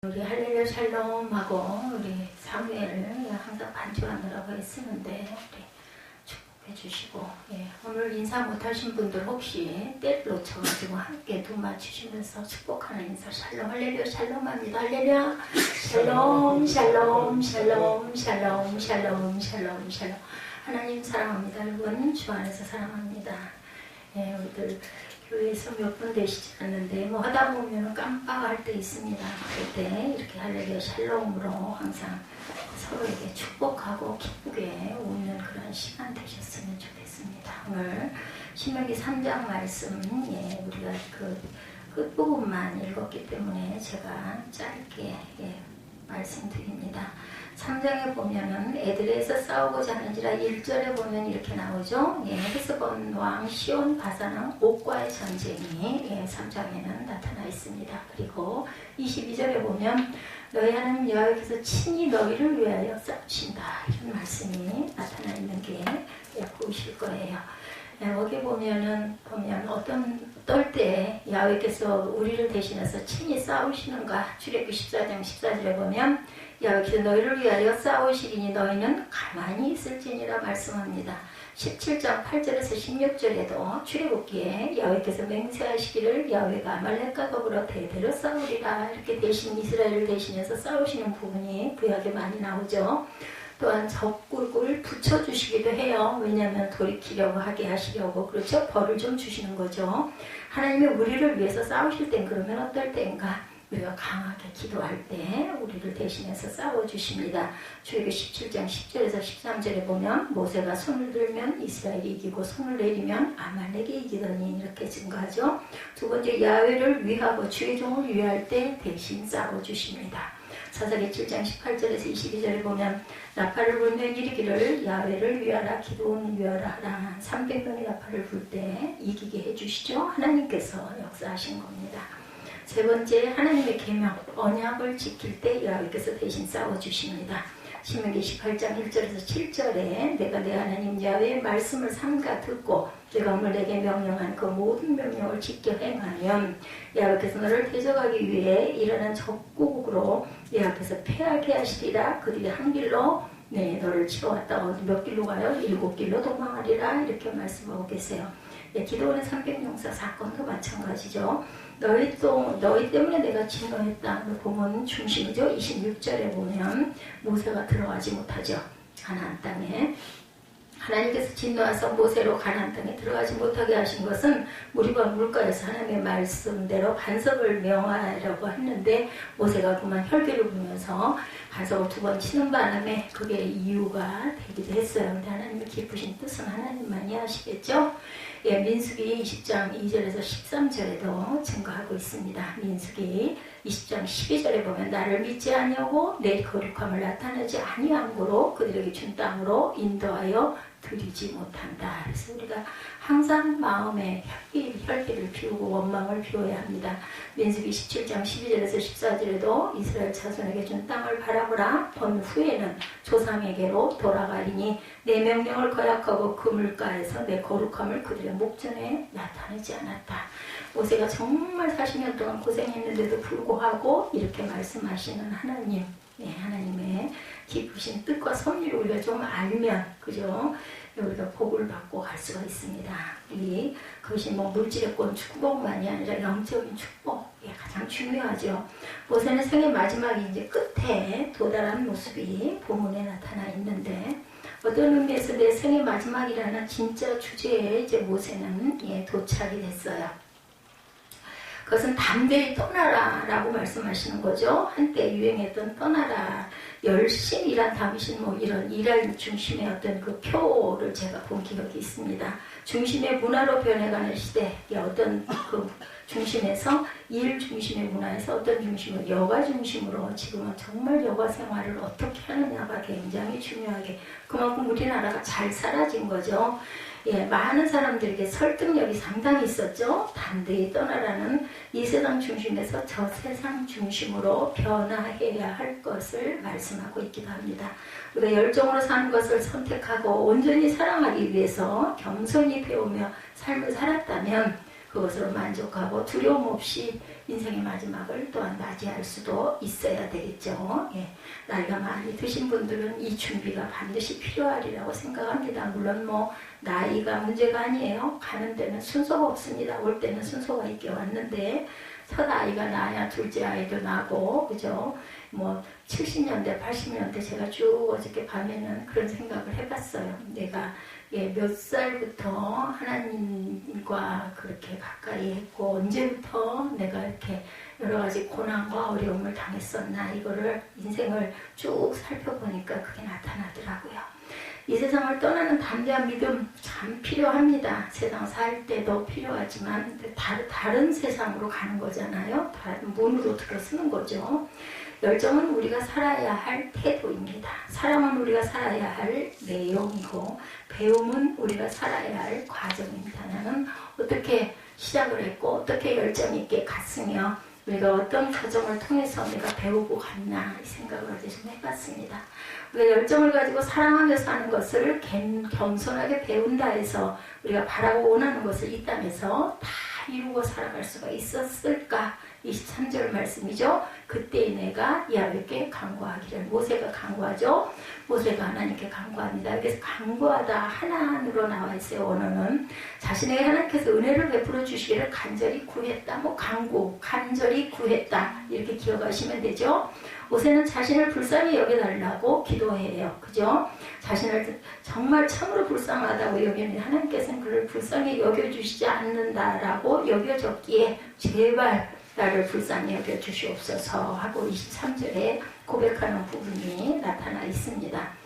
우리 할렐루야 샬롬하고 우리 사무엘을 항상 반주하느라고 쓰는데 우리 축복해 주시고, 오늘 인사 못하신 분들 혹시 때를 놓쳐가지고 함께 눈 맞추시면서 축복하는 인사 샬롬 할렐루야 샬롬합니다. 할렐루야 샬롬 샬롬 샬롬 샬롬 샬롬 샬롬 샬롬. 하나님 사랑합니다. 여러분 주 안에서 사랑합니다. 우리들 교회에서 몇 분 되시지 않는데 뭐 하다 보면 깜빡할 때 있습니다. 그때 이렇게 할렐루야 샬롬으로 항상 서로에게 축복하고 기쁘게 웃는 그런 시간 되셨으면 좋겠습니다. 오늘 신명기 3장 말씀 우리가 그 끝부분만 읽었기 때문에 제가 짧게 말씀드립니다. 3장에 보면은 에드레에서 싸우고자 하는지라 1절에 보면 이렇게 나오죠. 헤스본 왕 시온 바산왕 옥과의 전쟁이 3장에는 나타나 있습니다. 그리고 22절에 보면 너희 하나님 여호와께서 친히 너희를 위하여 싸우신다, 이런 말씀이 나타나 있는 게 보이실 거예요. 여기 보면 어떨 때 야훼께서 우리를 대신해서 친히 싸우시는가. 출애굽기 14장 14절에 보면 야훼께서 너희를 위하여 싸우시리니 너희는 가만히 있을지니라 말씀합니다. 17장 8절에서 16절에도 출애굽기에 야훼께서 맹세하시기를 야훼가 아말렉과 더불어 대대로 싸우리라, 이렇게 대신 이스라엘을 대신해서 싸우시는 부분이 구약에 많이 나오죠. 또한 적국을 붙여주시기도 해요. 왜냐하면 돌이키려고 하게 하시려고, 그렇죠? 벌을 좀 주시는 거죠. 하나님이 우리를 위해서 싸우실 땐 그러면 어떨 때인가? 우리가 강하게 기도할 때 우리를 대신해서 싸워주십니다. 출애굽기 17장 10절에서 13절에 보면 모세가 손을 들면 이스라엘이 이기고 손을 내리면 아말렉이 이기더니, 이렇게 증거하죠. 두 번째, 야훼를 위하고 주의 종을 위할 때 대신 싸워주십니다. 사사기 7장 18절에서 22절에 보면 나팔을 불며 이르기를 야훼를 위하라, 기드온을 위하라 하라. 300명이 나팔을 불 때 이기게 해주시죠. 하나님께서 역사하신 겁니다. 세 번째, 하나님의 계명 언약을 지킬 때 야훼께서 대신 싸워주십니다. 신명기 18장 1절에서 7절에 내가 내 하나님 야훼의 말씀을 삼가 듣고 내가 오늘 내게 명령한 그 모든 명령을 지켜 행하면 야훼께서 너를 대적하기 위해 일어난 적국으로 내 앞에서 패하게 하시리라. 그들이 한 길로 너를 치러왔다고. 몇 길로 가요? 7길로 도망하리라, 이렇게 말씀하고 계세요. 기드온의 300용사 사건도 마찬가지죠. 너희 때문에 내가 진노했다. 보면 중심이죠. 26절에 보면 모세가 들어가지 못하죠. 가나안 땅에. 하나님께서 진노하셔서 모세로 가나안 땅에 들어가지 못하게 하신 것은 무리바 물가에서 하나님의 말씀대로 반석을 명하려고 했는데 모세가 그만 혈기를 부으면서 반석을 2번 치는 바람에 그게 이유가 되기도 했어요. 근데 하나님의 깊으신 뜻은 하나님만이 아시겠죠? 민수기 20장 2절에서 13절에도 증거하고 있습니다. 민수기 20장 12절에 보면 나를 믿지 아니하고 내 거룩함을 나타내지 아니한 고로 그들에게 준 땅으로 인도하여 드리지 못한다. 그래서 우리가 항상 마음에 혈기를 피우고 원망을 피워야 합니다. 민수기 17장 12절에서 14절에도 이스라엘 자손에게 준 땅을 바라보라. 본 후에는 조상에게로 돌아가리니 내 명령을 거역하고 그 물가에서 내 거룩함을 그들의 목전에 나타내지 않았다. 모세가 정말 40년 동안 고생했는데도 불구하고 이렇게 말씀하시는 하나님, 하나님의 깊으신 뜻과 섭리를 우리가 좀 알면, 그죠? 우리가 복을 받고 갈 수가 있습니다. 그것이 물질의 축복만이 아니라 영적인 축복, 가장 중요하죠. 모세는 생의 마지막이 이제 끝에 도달한 모습이 본문에 나타나 있는데, 어떤 의미에서 내 생의 마지막이라는 진짜 주제에 이제 모세는 도착이 됐어요. 그것은 담대히 떠나라 라고 말씀하시는 거죠. 한때 유행했던 떠나라, 열심히 일한 다윗이 이런 일할 중심의 어떤 그 표를 제가 본 기억이 있습니다. 중심의 문화로 변해가는 시대, 어떤 그 중심에서 일 중심의 문화에서 어떤 중심으로, 여가 중심으로 지금은 정말 여가 생활을 어떻게 하느냐가 굉장히 중요하게, 그만큼 우리나라가 잘 사라진 거죠. 많은 사람들에게 설득력이 상당히 있었죠. 담대히 떠나라는 이 세상 중심에서 저 세상 중심으로 변화해야 할 것을 말씀하고 있기도 합니다. 우리가 열정으로 사는 것을 선택하고 온전히 사랑하기 위해서 겸손히 배우며 삶을 살았다면 그것으로 만족하고 두려움 없이 인생의 마지막을 또한 맞이할 수도 있어야 되겠죠. 예. 나이가 많이 드신 분들은 이 준비가 반드시 필요하리라고 생각합니다. 물론 뭐 나이가 문제가 아니에요. 가는 데는 순서가 없습니다. 올 때는 순서가 있게 왔는데 첫 아이가 나야 둘째 아이도 나고, 그죠? 뭐 70년대, 80년대 제가 쭉 어저께 밤에는 그런 생각을 해봤어요. 내가 몇 살부터 하나님과 그렇게 가까이 했고 언제부터 내가 이렇게 여러 가지 고난과 어려움을 당했었나, 이거를 인생을 쭉 살펴보니까 그게 나타나더라고요. 이 세상을 떠나는 담대한 믿음 참 필요합니다. 세상 살 때도 필요하지만 다른 세상으로 가는 거잖아요. 다른 문으로 들어서는 거죠. 열정은 우리가 살아야 할 태도입니다. 사랑은 우리가 살아야 할 내용이고 배움은 우리가 살아야 할 과정입니다. 나는 어떻게 시작을 했고 어떻게 열정 있게 갔으며 우리가 어떤 과정을 통해서 내가 배우고 갔나, 이 생각을 어제 좀 해봤습니다. 우리가 열정을 가지고 사랑하며 사는 것을 겸손하게 배운다 해서 우리가 바라고 원하는 것을 이 땅에서 다 이루고 살아갈 수가 있었을까? 23절 말씀이죠. 그때 내가 야훼께 간구하기를. 모세가 간구하죠. 모세가 하나님께 간구합니다. 그래서 간구하다 하나로 나와 있어요. 원어는 자신에게 하나님께서 은혜를 베풀어 주시기를 간절히 구했다. 뭐 간구, 간절히 구했다, 이렇게 기억하시면 되죠. 모세는 자신을 불쌍히 여겨달라고 기도해요. 그죠? 자신을 정말 참으로 불쌍하다고 여기는 하나님께서는 그를 불쌍히 여겨주시지 않는다라고 여겨졌기에 제발 나를 불쌍히 여겨주시옵소서 하고 23절에 고백하는 부분이 나타나 있습니다.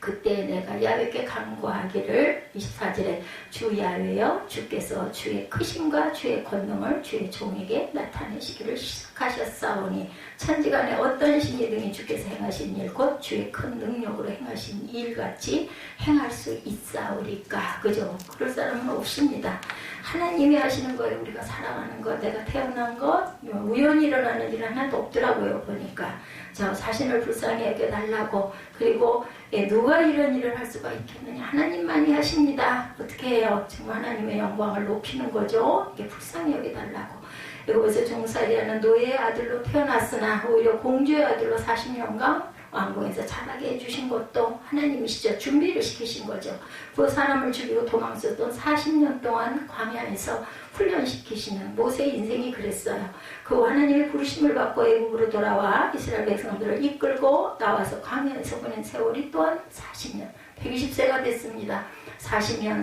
그때 내가 야훼께 간구하기를, 24절에 주 야훼여 주께서 주의 크심과 주의 권능을 주의 종에게 나타내시기를 시작하셨사오니 천지간에 어떤 신이 등이 주께서 행하신 일 곧 주의 큰 능력으로 행하신 일같이 행할 수 있사오리까. 그죠? 그럴 사람은 없습니다. 하나님이 하시는 거예요. 우리가 살아가는 것, 내가 태어난 것, 우연히 일어나는 일 하나도 없더라고요. 보니까 저 자신을 불쌍히 여겨달라고. 그리고 누가 이런 일을 할 수가 있겠느냐, 하나님만이 하십니다. 어떻게 해요? 정말 하나님의 영광을 높이는 거죠. 이게 불쌍히 여겨달라고. 여기서 종살이하는 노예의 아들로 태어났으나 오히려 공주의 아들로 40년간 왕궁에서 자라게 해주신 것도 하나님이시죠. 준비를 시키신 거죠. 그 사람을 죽이고 도망쳤던 40년 동안 광야에서 훈련시키시는 모세의 인생이 그랬어요. 그 하나님의 부르심을 받고 애국으로 돌아와 이스라엘 백성들을 이끌고 나와서 광야에서 보낸 세월이 또한 40년, 120세가 됐습니다. 40년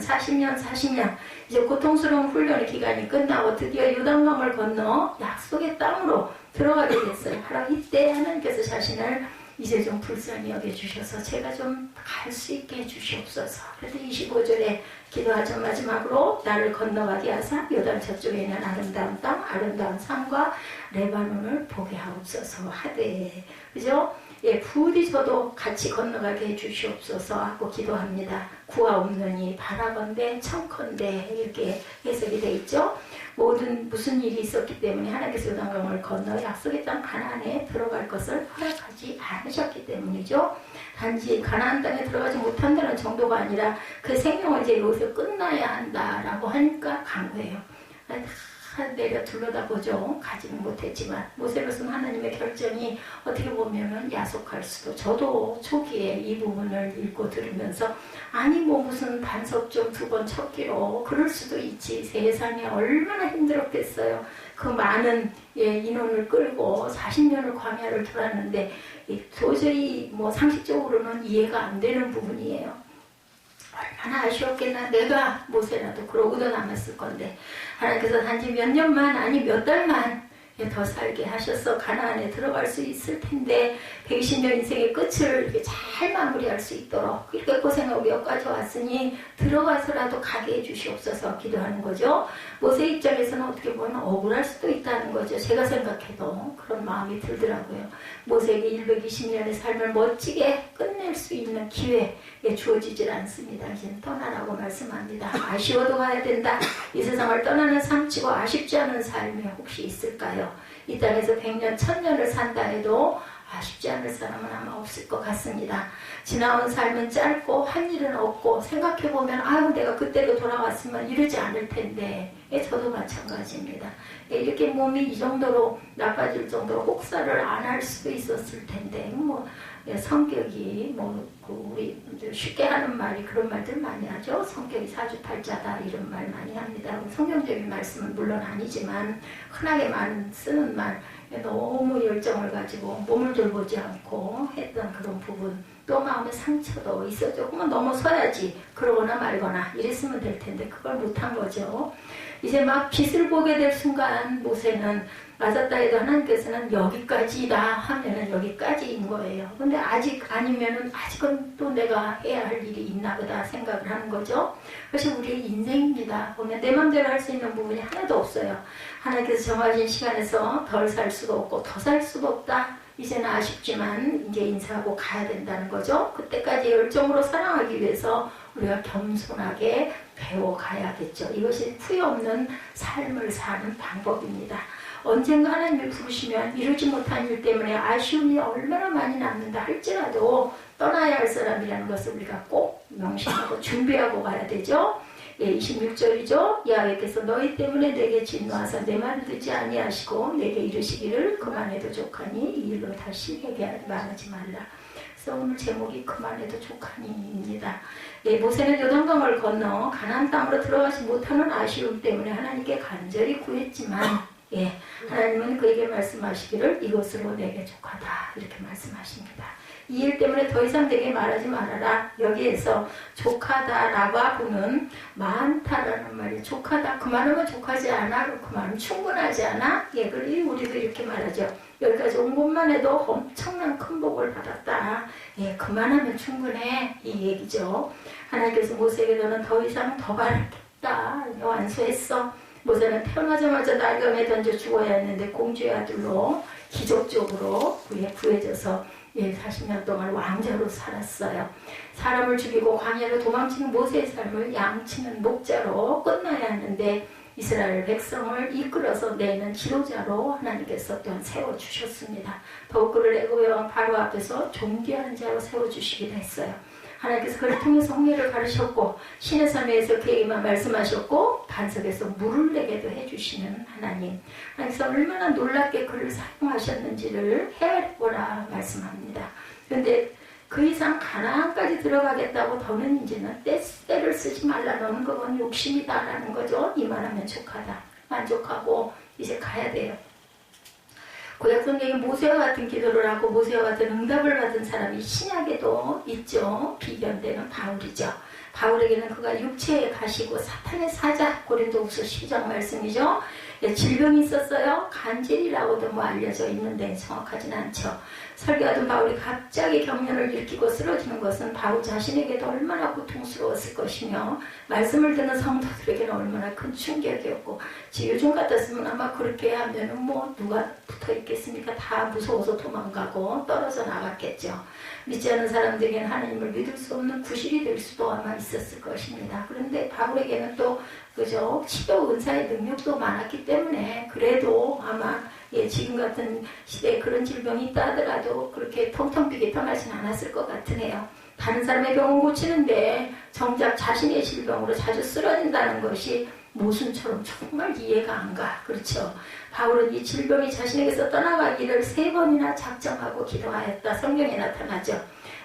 이제 고통스러운 훈련의 기간이 끝나고 드디어 요단강을 건너 약속의 땅으로 들어가게 됐어요. 바로 이때 하나님께서 자신을 이제 좀 불쌍히 여겨주셔서 제가 좀 갈 수 있게 해주시옵소서. 그래서 25절에 기도하죠. 마지막으로 나를 건너가게 하사 요단 저쪽에 있는 아름다운 땅, 아름다운 산과 레바논을 보게 하옵소서 하되, 그죠? 예, 부디 저도 같이 건너가게 해주시옵소서 하고 기도합니다. 구하옵느니 바라건대 청컨대, 이렇게 해석이 되어 있죠. 무슨 일이 있었기 때문에 하나님께서 요단강을 건너 약속의 땅 가나안에 들어갈 것을 허락하지 않으셨기 때문이죠. 단지 가나안 땅에 들어가지 못한다는 정도가 아니라 그 생명을 이제 여기서 끝나야 한다라고 하니까 간구해요. 내려 둘러다보죠. 가지는 못했지만 모세로서는 하나님의 결정이 어떻게 보면은 야속할 수도. 저도 초기에 이 부분을 읽고 들으면서 아니 뭐 무슨 반석 좀 2번 쳤기로 그럴 수도 있지. 세상에 얼마나 힘들었겠어요. 그 많은 인원을 끌고 40년을 광야를 돌았는데 도저히 뭐 상식적으로는 이해가 안 되는 부분이에요. 얼마나 아쉬웠겠나. 내가 모세라도 그러고도 남았을 건데 하나님께서 단지 몇 년만, 아니 몇 달만 더 살게 하셔서 가나안에 들어갈 수 있을 텐데 120년 인생의 끝을 이렇게 잘 마무리할 수 있도록 이렇게 고생하고 여기까지 왔으니 들어가서라도 가게 해주시옵소서 기도하는 거죠. 모세 입장에서는 어떻게 보면 억울할 수도 있다는 거죠. 제가 생각해도 그런 마음이 들더라고요. 모세에게 120년의 삶을 멋지게 끝낼 수 있는 기회 주어지질 않습니다. 이제는 떠나라고 말씀합니다. 아쉬워도 가야 된다. 이 세상을 떠나는 삶치고 아쉽지 않은 삶이 혹시 있을까요? 이 땅에서 100년, 1000년을 산다 해도 쉽지 않을 사람은 아마 없을 것 같습니다. 지나온 삶은 짧고 한 일은 없고 생각해보면 아유 내가 그때로 돌아왔으면 이러지 않을 텐데 저도 마찬가지입니다. 이렇게 몸이 이 정도로 나빠질 정도로 혹사를 안 할 수도 있었을 텐데 성격이 우리 쉽게 하는 말이 그런 말들 많이 하죠. 성격이 사주팔자다 이런 말 많이 합니다. 성경적인 말씀은 물론 아니지만 흔하게 쓰는 말 너무 열정을 가지고 몸을 돌보지 않고 했던 그런 부분 또 마음의 상처도 있어 조금은 넘어서야지 그러거나 말거나 이랬으면 될 텐데 그걸 못한 거죠. 이제 막 빛을 보게 될 순간 모세는 맞았다 해도 하나님께서는 여기까지다 하면은 여기까지인 거예요. 근데 아직 아니면은 아직은 또 내가 해야 할 일이 있나 보다 생각을 하는 거죠. 그것이 우리의 인생입니다. 보면 내 맘대로 할 수 있는 부분이 하나도 없어요. 하나님께서 정하신 시간에서 덜 살 수도 없고 더 살 수도 없다. 이제는 아쉽지만 이제 인사하고 가야 된다는 거죠. 그때까지 열정으로 사랑하기 위해서 우리가 겸손하게 배워가야겠죠. 이것이 후회 없는 삶을 사는 방법입니다. 언젠가 하나님을 부르시면 이루지 못한 일 때문에 아쉬움이 얼마나 많이 남는다 할지라도 떠나야 할 사람이라는 것을 우리가 꼭 명심하고 준비하고 가야 되죠. 26절이죠. 야훼께서 너희 때문에 내게 진노하사 내 말을 듣지 아니하시고 내게 이르시기를 그만해도 족하니 이 일로 다시 내게 말하지 말라. 그래서 오늘 제목이 그만해도 족하니입니다. 모세는 요단강을 건너 가나안 땅으로 들어가지 못하는 아쉬움 때문에 하나님께 간절히 구했지만 하나님은 그에게 말씀하시기를 이것으로 내게 족하다 이렇게 말씀하십니다. 이 일 때문에 더 이상 내게 말하지 말아라. 여기에서 족하다 라바부는 많다라는 말이 족하다 그만하면 족하지 않아 그만하면 충분하지 않아 그리고 우리도 이렇게 말하죠. 여기까지 온 것만 해도 엄청난 큰 복을 받았다. 그만하면 충분해 이 얘기죠. 하나님께서 모세에게 너는 더 이상 더 바라겠다 완수했어. 모세는 태어나자마자 나일강에 던져 죽어야 했는데 공주의 아들로 기적적으로 구해져서 40년 동안 왕자로 살았어요. 사람을 죽이고 광야로 도망치는 모세의 삶을 양치는 목자로 끝나야 하는데 이스라엘 백성을 이끌어서 내는 지도자로 하나님께서 또한 세워주셨습니다. 더욱 그를 애굽의 왕 바로 앞에서 존귀한 자로 세워주시기도 했어요. 하나님께서 그를 통해서 홍해를 가르셨고 신의 삶에서 그에게만 말씀하셨고 반석에서 물을 내게도 해주시는 하나님. 하나님께서 얼마나 놀랍게 그를 사용하셨는지를 헤아려보라 말씀합니다. 그런데 그 이상 가나안까지 들어가겠다고 더는 이제는 때를 쓰지 말라. 너는 그건 욕심이다라는 거죠. 이만하면 족하다. 만족하고 이제 가야 돼요. 구약성경에 모세와 같은 기도를 하고 모세와 같은 응답을 받은 사람이 신약에도 있죠. 비견되는 바울이죠. 바울에게는 그가 육체에 가시고 사탄의 사자 고린도후서 12장 말씀이죠. 질병이 있었어요. 간질이라고도 알려져 있는데 정확하진 않죠. 설교하던 바울이 갑자기 경련을 일으키고 쓰러지는 것은 바울 자신에게도 얼마나 고통스러웠을 것이며 말씀을 듣는 성도들에게는 얼마나 큰 충격이었고 요즘 같았으면 아마 그렇게 하면은 누가 붙어 있겠습니까? 다 무서워서 도망가고 떨어져 나갔겠죠. 믿지 않는 사람들에게는 하나님을 믿을 수 없는 구실이 될 수도 아마 있었을 것입니다. 그런데 바울에게는 또 치료 은사의 능력도 많았기 때문에 그래도 아마 지금 같은 시대에 그런 질병이 있다 하더라도 그렇게 텅텅 비게 떠나진 않았을 것 같으네요. 다른 사람의 병은 고치는데 정작 자신의 질병으로 자주 쓰러진다는 것이 모순처럼 정말 이해가 안 가. 그렇죠? 바울은 이 질병이 자신에게서 떠나가기를 3번이나 작정하고 기도하였다. 성경에 나타나죠.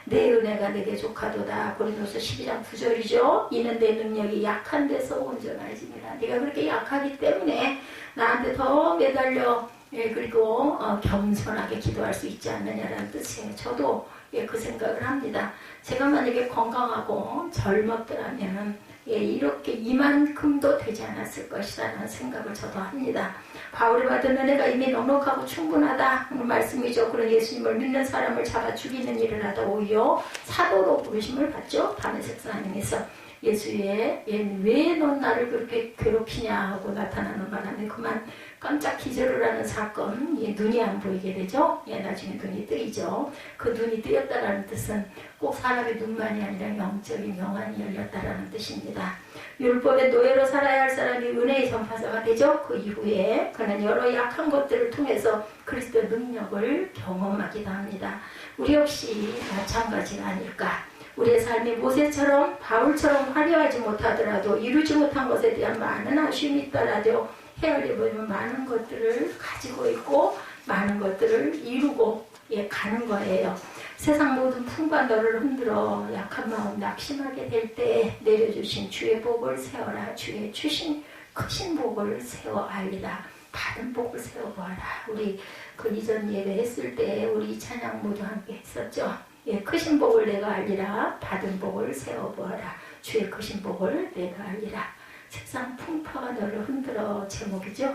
내 은혜가 내게 족하도다. 고린도서 12장 9절이죠. 이는 내 능력이 약한 데서 온전해집니다. 네가 그렇게 약하기 때문에 나한테 더 매달려 그리고 겸손하게 기도할 수 있지 않느냐라는 뜻이에요. 저도 그 생각을 합니다. 제가 만약에 건강하고 젊었더라면 이렇게 이만큼도 되지 않았을 것이라는 생각을 저도 합니다. 바울이 받은 은혜가 이미 넉넉하고 충분하다 하는 말씀이죠. 그런 예수님을 믿는 사람을 잡아 죽이는 일을 하다 오히려 사도로 부르심을 받죠. 다메섹 사님에서 예수의 왜 넌 나를 그렇게 괴롭히냐 하고 나타나는 바람에 그만 깜짝 기절을 하는 사건, 눈이 안 보이게 되죠. 나중에 눈이 뜨이죠. 그 눈이 뜨였다라는 뜻은 꼭 사람의 눈만이 아니라 영적인 영안이 열렸다라는 뜻입니다. 율법의 노예로 살아야 할 사람이 은혜의 전파자가 되죠. 그 이후에 그는 여러 약한 것들을 통해서 그리스도의 능력을 경험하기도 합니다. 우리 역시 마찬가지가 아닐까. 우리의 삶이 모세처럼 바울처럼 화려하지 못하더라도 이루지 못한 것에 대한 많은 아쉬움이 있더라도 헤아려보면 많은 것들을 가지고 있고 많은 것들을 이루고 가는 거예요. 세상 모든 풍과 너를 흔들어 약한 마음 낙심하게 될 때 내려주신 주의 복을 세워라. 주의 주신 크신 복을 세워 알리라. 받은 복을 세워보아라. 우리 그 이전 예배 했을 때 우리 찬양 모두 함께 했었죠. 크신 복을 내가 알리라. 받은 복을 세워보아라. 주의 크신 복을 내가 알리라. 세상 풍파가 너를 흔들어 제목이죠.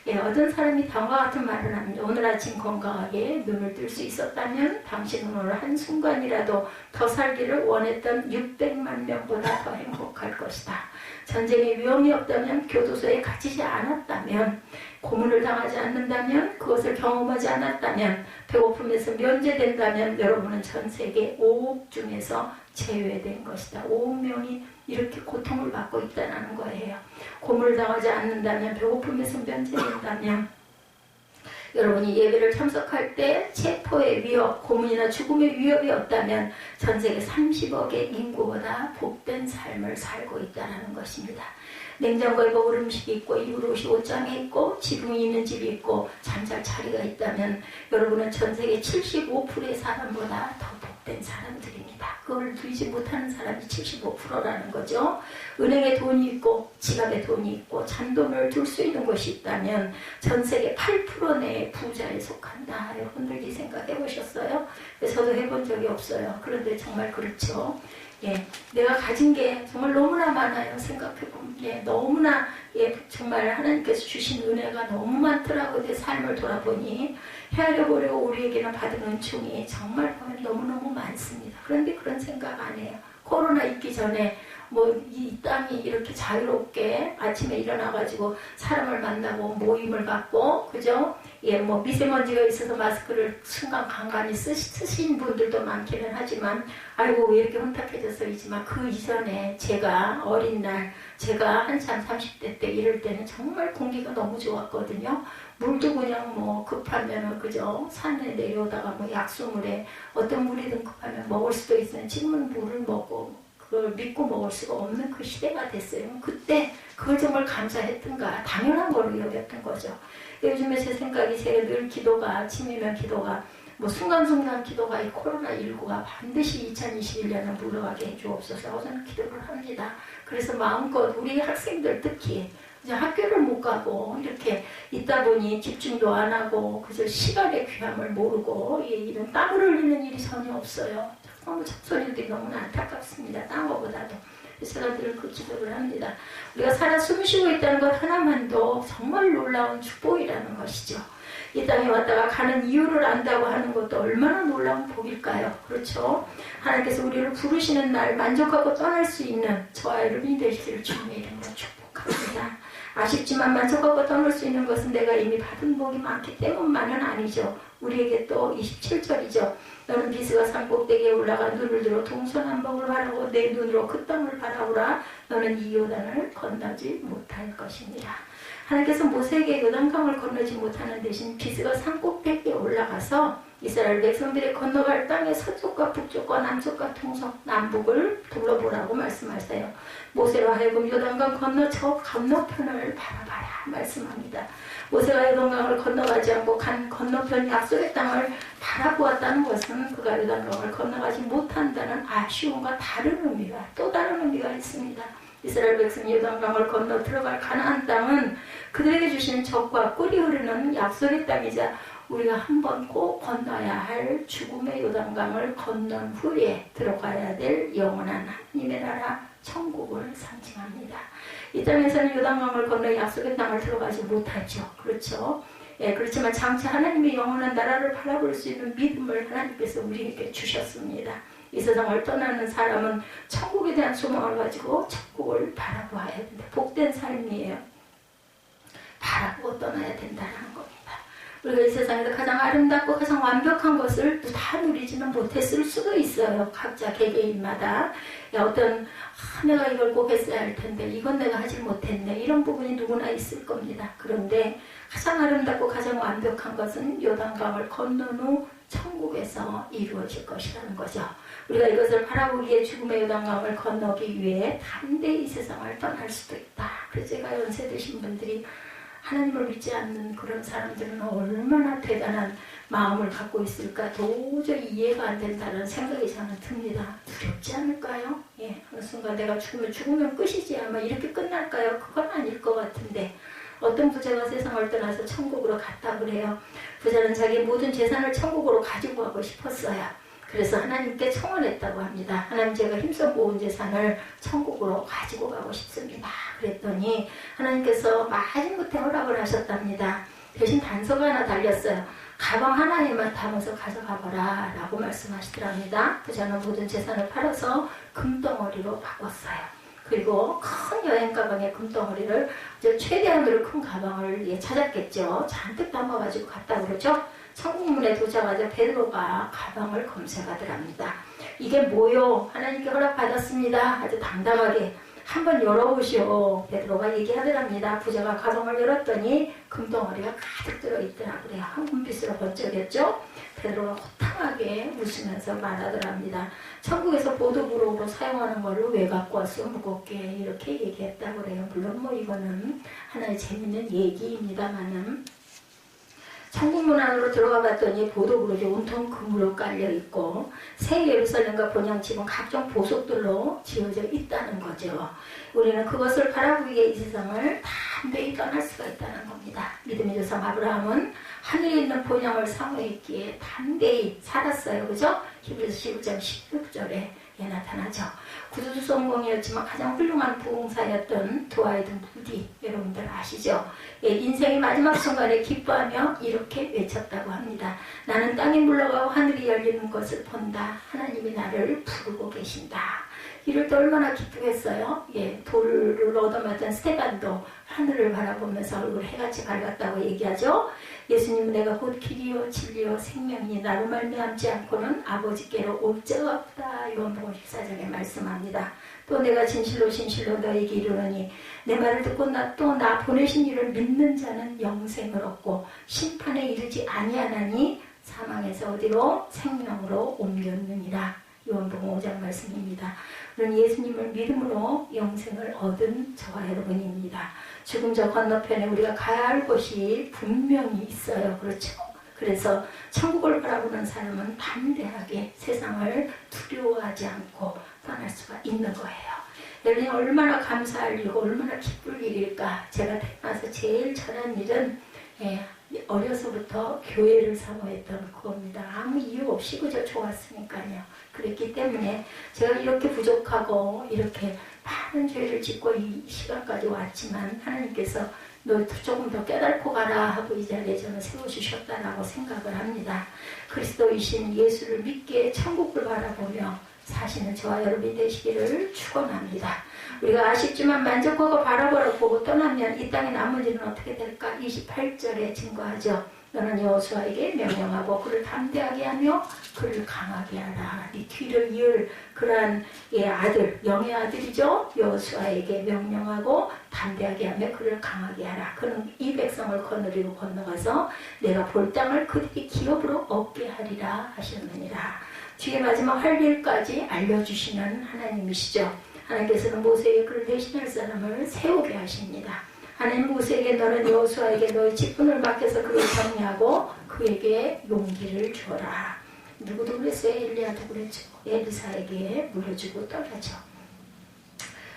어떤 사람이 다음과 같은 말을 합니다. 오늘 아침 건강하게 눈을 뜰 수 있었다면 당신은 오늘 한순간이라도 더 살기를 원했던 600만 명보다 더 행복할 것이다. 전쟁에 위험이 없다면, 교도소에 갇히지 않았다면, 고문을 당하지 않는다면, 그것을 경험하지 않았다면, 배고픔에서 면제된다면 여러분은 전 세계 5억 중에서 제외된 것이다. 5억 명이 이렇게 고통을 받고 있다는 거예요. 고문을 당하지 않는다면, 배고픔에서 면제된다면, 여러분이 예배를 참석할 때 체포의 위협, 고문이나 죽음의 위협이 없다면 전 세계 30억의 인구보다 복된 삶을 살고 있다는 것입니다. 냉장고에 먹을 음식이 있고 입을 옷이 옷장에 있고 지붕이 있는 집이 있고 잠잘 자리가 있다면 여러분은 전 세계 75%의 사람보다 더 복된 사람들입니다. 그걸 누리지 못하는 사람이 75%라는 거죠. 은행에 돈이 있고 지갑에 돈이 있고 잔돈을 둘 수 있는 곳이 있다면 전 세계 8% 내의 부자에 속한다. 여러분들 이 생각해 보셨어요? 저도 해본 적이 없어요. 그런데 정말 그렇죠. 내가 가진 게 정말 너무나 많아요. 생각해보면 너무나 정말 하나님께서 주신 은혜가 너무 많더라고요. 내 삶을 돌아보니 헤아려보려고 우리에게는 받은 은총이 정말 보면 너무너무 많습니다. 그런데 그런 생각 안 해요. 코로나 있기 전에 이 땅이 이렇게 자유롭게 아침에 일어나가지고 사람을 만나고 모임을 갖고, 그죠? 미세먼지가 있어서 마스크를 순간 간간히 쓰신 분들도 많기는 하지만, 아이고, 왜 이렇게 혼탁해져서이지만, 그 이전에 제가 어린 날, 제가 한참 30대 때 이럴 때는 정말 공기가 너무 좋았거든요. 물도 그냥 급하면은, 그죠? 산에 내려오다가 약수물에 어떤 물이든 급하면 먹을 수도 있으면 지금은 물을 먹고, 그걸 믿고 먹을 수가 없는 그 시대가 됐어요. 그때 그걸 정말 감사했던가, 당연한 걸로 여겼던 거죠. 요즘에 제 생각이, 제가 늘 기도가, 아침이면 기도가, 순간순간 기도가, 이 코로나19가 반드시 2021년을 물러가게 해주옵소서. 저는 기도를 합니다. 그래서 마음껏 우리 학생들 특히 이제 학교를 못 가고 이렇게 있다 보니 집중도 안 하고 그저 시간의 귀함을 모르고 이런 땀을 흘리는 일이 전혀 없어요. 청소년들이 너무나 안타깝습니다. 딴 거보다도. 제가 늘 그 기도를 합니다. 우리가 살아 숨쉬고 있다는 것 하나만도 정말 놀라운 축복이라는 것이죠. 이 땅에 왔다가 가는 이유를 안다고 하는 것도 얼마나 놀라운 복일까요? 그렇죠? 하나님께서 우리를 부르시는 날 만족하고 떠날 수 있는 저와 여러분이 되시기를 주님의 이름으로 축복합니다. 아쉽지만 만족하고 떠날 수 있는 것은 내가 이미 받은 복이 많기 때문만은 아니죠. 우리에게 또 27절이죠. 너는 비스가 산꼭대기에 올라가 눈을 들어 동서남북을 바라고 내 눈으로 그 땅을 바라보라. 너는 이 요단을 건너지 못할 것입니다. 하나님께서 모세에게 요단강을 건너지 못하는 대신 비스가 산꼭대기에 올라가서 이스라엘 백성들이 건너갈 땅의 서쪽과 북쪽과 남쪽과 동서 남북을 둘러보라고 말씀하세요. 모세로 하여금 요단강 건너 저 건너편을 바라봐라 말씀합니다. 모세가 요단강을 건너가지 않고 간 건너편 약속의 땅을 바라보았다는 것은 그가 요단강을 건너가지 못한다는 아쉬움과 다른 의미가, 또 다른 의미가 있습니다. 이스라엘 백성이 요단강을 건너 들어갈 가나안 땅은 그들에게 주신 적과 꿀이 흐르는 약속의 땅이자 우리가 한번 꼭 건너야 할 죽음의 요단강을 건넌 후에 들어가야 될 영원한 하나님의 나라 천국을 상징합니다. 이 땅에서는 요단강을 건너 약속의 땅을 들어가지 못하죠. 그렇죠? 그렇지만 장차 하나님의 영원한 나라를 바라볼 수 있는 믿음을 하나님께서 우리에게 주셨습니다. 이 세상을 떠나는 사람은 천국에 대한 소망을 가지고 천국을 바라보아야 된다. 복된 삶이에요. 바라보고 떠나야 된다는 겁니다. 우리가 이 세상에서 가장 아름답고 가장 완벽한 것을 다 누리지는 못했을 수도 있어요. 각자 개개인마다 어떤 내가 이걸 꼭 했어야 할 텐데 이건 내가 하지 못했네, 이런 부분이 누구나 있을 겁니다. 그런데 가장 아름답고 가장 완벽한 것은 요단강을 건넌 후 천국에서 이루어질 것이라는 거죠. 우리가 이것을 바라보기에 죽음의 요단강을 건너기 위해 담대히 이 세상을 떠날 수도 있다. 그래서 제가 연세 드신 분들이 하나님을 믿지 않는 그런 사람들은 얼마나 대단한 마음을 갖고 있을까 도저히 이해가 안 된다는 생각이 저는 듭니다. 두렵지 않을까요? 예, 어느 순간 내가 죽으면 끝이지 아마 이렇게 끝날까요? 그건 아닐 것 같은데 어떤 부자가 세상을 떠나서 천국으로 갔다 그래요. 부자는 자기 모든 재산을 천국으로 가지고 가고 싶었어요. 그래서 하나님께 청원했다고 합니다. 하나님, 제가 힘써 모은 재산을 천국으로 가지고 가고 싶습니다. 그랬더니 하나님께서 마지못해 허락을 하셨답니다. 대신 단서가 하나 달렸어요. 가방 하나에만 담아서 가져가거라 라고 말씀하시더랍니다. 부자는 모든 재산을 팔아서 금덩어리로 바꿨어요. 그리고 큰 여행 가방에 금덩어리를 최대한으로 큰 가방을 찾았겠죠. 잔뜩 담아가지고 갔다 그러죠. 천국문에 도착하자 베드로가 가방을 검색하더랍니다. 이게 뭐요? 하나님께 허락받았습니다. 아주 당당하게 한번 열어보시오. 베드로가 얘기하더랍니다. 부자가 가방을 열었더니 금덩어리가 가득 들어있더라고요. 황금빛으로 번쩍였죠. 베드로가 호탕하게 웃으면서 말하더랍니다. 천국에서 보도부록으로 사용하는 걸로 왜 갖고 왔어? 무겁게 이렇게 얘기했다고 그래요. 물론 뭐 이거는 하나의 재밌는 얘기입니다만은 천국문 안으로 들어가 봤더니 보도부록이 온통 금으로 깔려있고 새 예루살렘과 본향집은 각종 보석들로 지어져 있다는 거죠. 우리는 그것을 바라보기에 이 세상을 담대히 떠날 수가 있다는 겁니다. 믿음의 조상 아브라함은 하늘에 있는 본향을 사모해 있기에 담대히 살았어요. 그죠? 히브리서 11장 16절에 나타나죠. 구두 성공이었지만 가장 훌륭한 부흥사였던 드와이드 무디, 여러분들 아시죠? 인생의 마지막 순간에 기뻐하며 이렇게 외쳤다고 합니다. 나는 땅이 물러가고 하늘이 열리는 것을 본다. 하나님이 나를 부르고 계신다. 이럴 때 얼마나 기쁘겠어요? 돌을 얻어맞은 스테반도 하늘을 바라보면서 얼굴 해같이 밝았다고 얘기하죠. 예수님은 내가 곧 길이요 진리요 생명이니 나로 말미암지 않고는 아버지께로 올 자가 없다. 요한복음 14장에 말씀합니다. 또 내가 진실로 진실로 너에게 이르노니 내 말을 듣고 또 나 보내신 이를 믿는 자는 영생을 얻고 심판에 이르지 아니하나니 사망에서 어디로? 생명으로 옮겼느니라. 요한복음 5장 말씀입니다. 그런 예수님을 믿음으로 영생을 얻은 저와 여러분입니다. 죽음 저 건너편에 우리가 가야 할 곳이 분명히 있어요. 그렇죠? 그래서 천국을 바라보는 사람은 담대하게 세상을 두려워하지 않고 떠날 수가 있는 거예요. 여러분이 얼마나 감사할 일이고 얼마나 기쁠 일일까. 제가 태어나서 제일 잘한 일은 어려서부터 교회를 사모했던 그겁니다. 아무 이유 없이 그저 좋았으니까요. 그랬기 때문에 제가 이렇게 부족하고 이렇게 많은 죄를 짓고 이 시간까지 왔지만 하나님께서 너 조금 더 깨닫고 가라 하고 이 자리에 저는 세워주셨다라고 생각을 합니다. 그리스도이신 예수를 믿게 천국을 바라보며 사시는 저와 여러분이 되시기를 축원합니다. 우리가 아쉽지만 만족하고 바라보고 떠나면 이 땅에 남은 일은 어떻게 될까? 28절에 증거하죠. 너는 여호수아에게 명령하고 그를 담대하게 하며 그를 강하게 하라. 네 뒤를 이을 그러한 아들, 영의 아들이죠. 여호수아에게 명령하고 담대하게 하며 그를 강하게 하라. 그는 이 백성을 거느리고 건너가서 내가 볼 땅을 그들이 기업으로 얻게 하리라 하셨느니라. 뒤에 마지막 할 일까지 알려주시는 하나님이시죠. 하나님께서는 모세에게 그를 대신할 사람을 세우게 하십니다. 하나님 모세에게 너는 여호수아에게 너의 직분을 맡겨서 그를 정리하고 그에게 용기를 주어라. 누구도 그랬어요? 엘리야도 그랬죠. 엘리사에게 물려주고 떠나죠.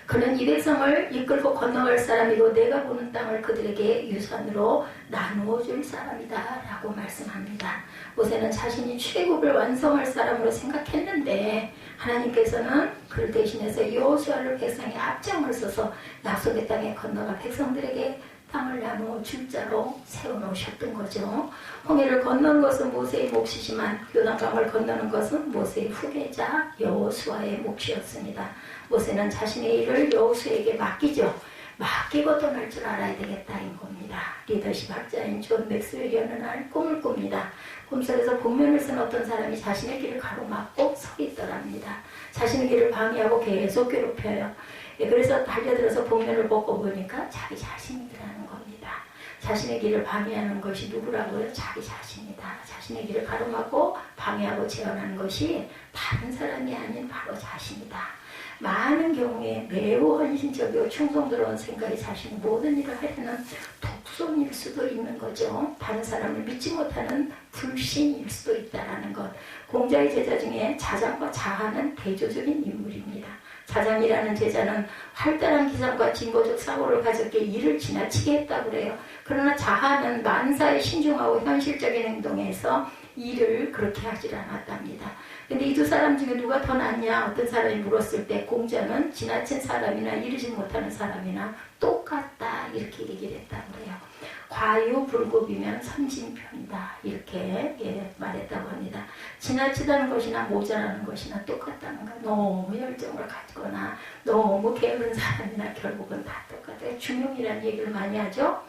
그는 이 백성을 이끌고 건너갈 사람이고 내가 보는 땅을 그들에게 유산으로 나누어 줄 사람이다 라고 말씀합니다. 모세는 자신이 출애굽을 완성할 사람으로 생각했는데 하나님께서는 그를 대신해서 여호수아를 백성의 앞장을 서서 약속의 땅에 건너가 백성들에게 땅을 나누어 줄 자로 세워놓으셨던 거죠. 홍해를 건너는 것은 모세의 몫이지만 요단강을 건너는 것은 모세의 후계자 여호수아의 몫이었습니다. 모세는 자신의 일을 여호수아에게 맡기죠. 맡기고 떠날 줄 알아야 되겠다 이겁니다. 리더십 학자인 존 맥스웰이 어느 날 꿈을 꿉니다. 꿈속에서 복면을 쓴 어떤 사람이 자신의 길을 가로막고 서 있더랍니다. 자신의 길을 방해하고 계속 괴롭혀요. 그래서 달려들어서 복면을 벗고 보니까 자기 자신이라는 겁니다. 자신의 길을 방해하는 것이 누구라고요? 자기 자신이다. 자신의 길을 가로막고 방해하고 제한하는 것이 다른 사람이 아닌 바로 자신이다. 많은 경우에 매우 헌신적이고 충성스러운 생각이 자신의 모든 일을 하려는 독선일 수도 있는 거죠. 다른 사람을 믿지 못하는 불신일 수도 있다는 것. 공자의 제자 중에 자장과 자하는 대조적인 인물입니다. 자장이라는 제자는 활달한 기상과 진보적 사고를 가졌기에 일을 지나치게 했다고 그래요. 그러나 자하는 만사에 신중하고 현실적인 행동에서 일을 그렇게 하질 않았답니다. 근데 이 두 사람 중에 누가 더 낫냐 어떤 사람이 물었을 때 공자는 지나친 사람이나 이르지 못하는 사람이나 똑같다 이렇게 얘기를 했다고 그래요. 과유불급이면 선진편이다 이렇게 말했다고 합니다. 지나치다는 것이나 모자라는 것이나 똑같다는 거. 너무 열정을 가지거나 너무 게으른 사람이나 결국은 다 똑같아요. 중용이라는 얘기를 많이 하죠.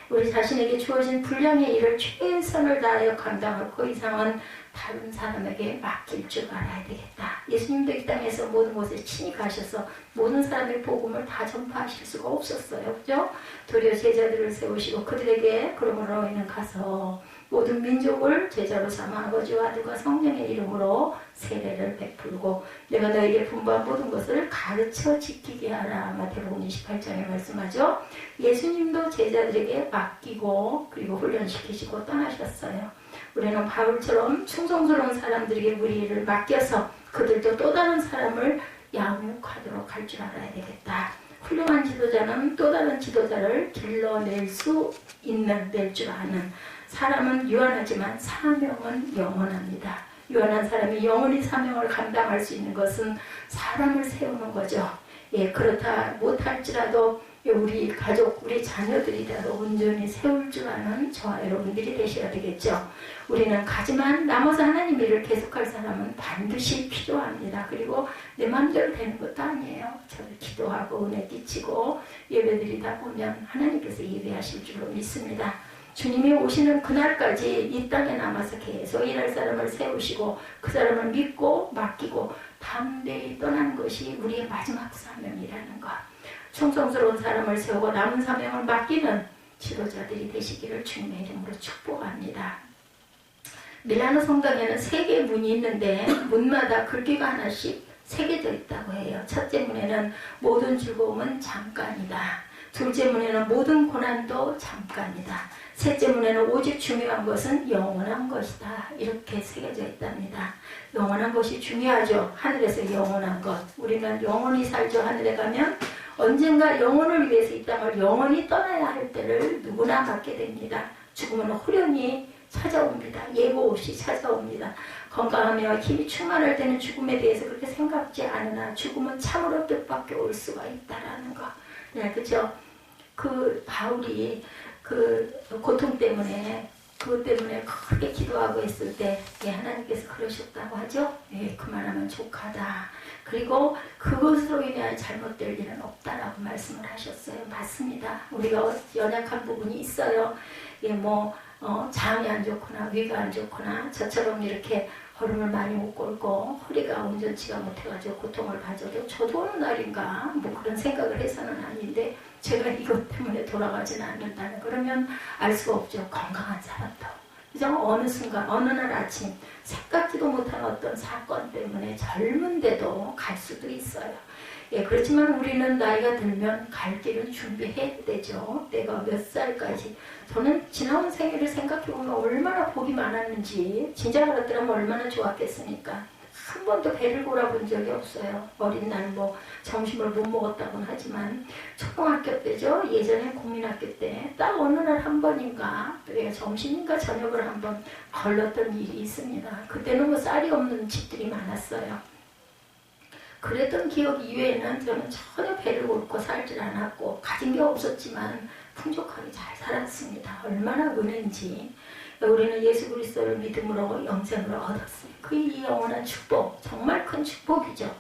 우리 자신에게 주어진 분량의 일을 최선을 다하여 감당할 그 이상은 다른 사람에게 맡길 줄 알아야 되겠다. 예수님도 이 땅에서 모든 곳에 친히 가셔서 모든 사람의 복음을 다 전파하실 수가 없었어요. 그죠? 도리어 제자들을 세우시고 그들에게 그러므로 너희는 가서 모든 민족을 제자로 삼아 아버지와 아들과 성령의 이름으로 세례를 베풀고 내가 너에게 분부한 모든 것을 가르쳐 지키게 하라. 마태복음 28장에 말씀하죠. 예수님도 제자들에게 맡기고 그리고 훈련시키시고 떠나셨어요. 우리는 바울처럼 충성스러운 사람들에게 우리 일을 맡겨서 그들도 또 다른 사람을 양육하도록 할 줄 알아야 되겠다. 훌륭한 지도자는 또 다른 지도자를 길러낼 수 있는, 낼 줄 아는. 사람은 유한하지만 사명은 영원합니다. 유한한 사람이 영원히 사명을 감당할 수 있는 것은 사람을 세우는 거죠. 그렇다 못할지라도 우리 가족, 우리 자녀들이라도 온전히 세울 줄 아는 저와 여러분들이 되셔야 되겠죠. 우리는 가지만 남아서 하나님 일을 계속할 사람은 반드시 필요합니다. 그리고 내 마음대로 되는 것도 아니에요. 저를 기도하고 은혜 끼치고 예배드리다 보면 하나님께서 예배하실 줄로 믿습니다. 주님이 오시는 그날까지 이 땅에 남아서 계속 일할 사람을 세우시고 그 사람을 믿고 맡기고 담대히 떠나는 것이 우리의 마지막 사명이라는 것. 충성스러운 사람을 세우고 남은 사명을 맡기는 지도자들이 되시기를 주님의 이름으로 축복합니다. 밀라노 성당에는 3개의 문이 있는데 문마다 글귀가 하나씩 새겨져 있다고 해요. 첫째 문에는 모든 즐거움은 잠깐이다. 둘째 문에는 모든 고난도 잠깐이다. 셋째 문에는 오직 중요한 것은 영원한 것이다. 이렇게 새겨져 있답니다. 영원한 것이 중요하죠. 하늘에서 영원한 것. 우리는 영원히 살죠. 하늘에 가면 언젠가 영혼을 위해서 이 땅을 영원히 떠나야 할 때를 누구나 맞게 됩니다. 죽음은 후련히 찾아옵니다. 예고 없이 찾아옵니다. 건강하며 힘이 충만할 때는 죽음에 대해서 그렇게 생각지 않으나 죽음은 참으로 뜻밖에 올 수가 있다라는 거. 네, 그죠? 그 바울이 그 고통 때문에 그것 때문에 크게 기도하고 있을 때 하나님께서 그러셨다고 하죠. 그만하면 족하다. 그리고 그것으로 인해 잘못될 일은 없다라고 말씀을 하셨어요. 맞습니다. 우리가 연약한 부분이 있어요. 장이 안 좋거나 위가 안 좋거나 저처럼 이렇게 걸음을 많이 못 걷고 허리가 온전치가 못해가지고 고통을 가져도 저도 어느 날인가 그런 생각을 해서는 아닌데 제가 이것 때문에 돌아가지는 않는다는 그러면 알 수가 없죠. 건강한 사람도 그죠? 어느 순간 어느 날 아침 생각지도 못한 어떤 사건 때문에 젊은데도 갈 수도 있어요. 그렇지만 우리는 나이가 들면 갈 길은 준비해야 되죠. 내가 몇 살까지. 저는 지나온 생애를 생각해보면 얼마나 복이 많았는지 진짜 그렇더라면 얼마나 좋았겠습니까. 한 번도 배를 골아본 적이 없어요. 어린 날 점심을 못 먹었다고는 하지만 초등학교 때죠. 예전에 국민학교 때 딱 어느 날 한 번인가 점심인가 저녁을 한 번 걸렀던 일이 있습니다. 그때는 쌀이 없는 집들이 많았어요. 그랬던 기억 이외에는 저는 전혀 배를 곶고 살질 않았고 가진 게 없었지만 풍족하게 잘 살았습니다. 얼마나 은혜인지. 우리는 예수 그리스도를 믿음으로 영생을 얻었어요. 그 영원한 축복, 정말 큰 축복이죠.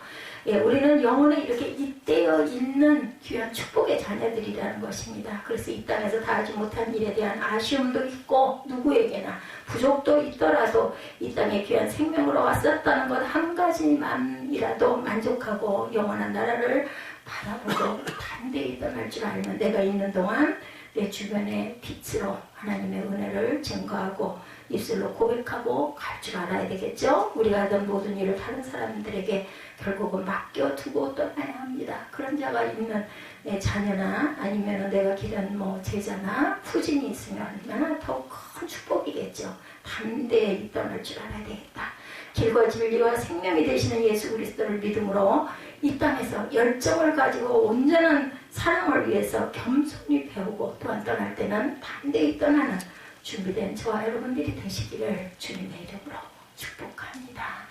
우리는 영원에 이렇게 잇대어 있는 귀한 축복의 자녀들이라는 것입니다. 그래서 이 땅에서 다 하지 못한 일에 대한 아쉬움도 있고 누구에게나 부족도 있더라도 이 땅에 귀한 생명으로 왔었다는 것 한 가지만이라도 만족하고 영원한 나라를 바라보고 담대히 떠날 줄 알면 내가 있는 동안 내 주변의 빛으로 하나님의 은혜를 증거하고 입술로 고백하고 갈 줄 알아야 되겠죠. 우리가 하던 모든 일을 다른 사람들에게 결국은 맡겨두고 떠나야 합니다. 그런 자가 있는 내 자녀나 아니면 내가 기른 제자나 후진이 있으면 얼마나 더 큰 축복이겠죠. 담대히 떠날 줄 알아야 되겠다. 길과 진리와 생명이 되시는 예수 그리스도를 믿음으로 이 땅에서 열정을 가지고 온전한 사랑을 위해서 겸손히 배우고 또한 떠날 때는 담대히 떠나는 준비된 저와 여러분들이 되시기를 주님의 이름으로 축복합니다.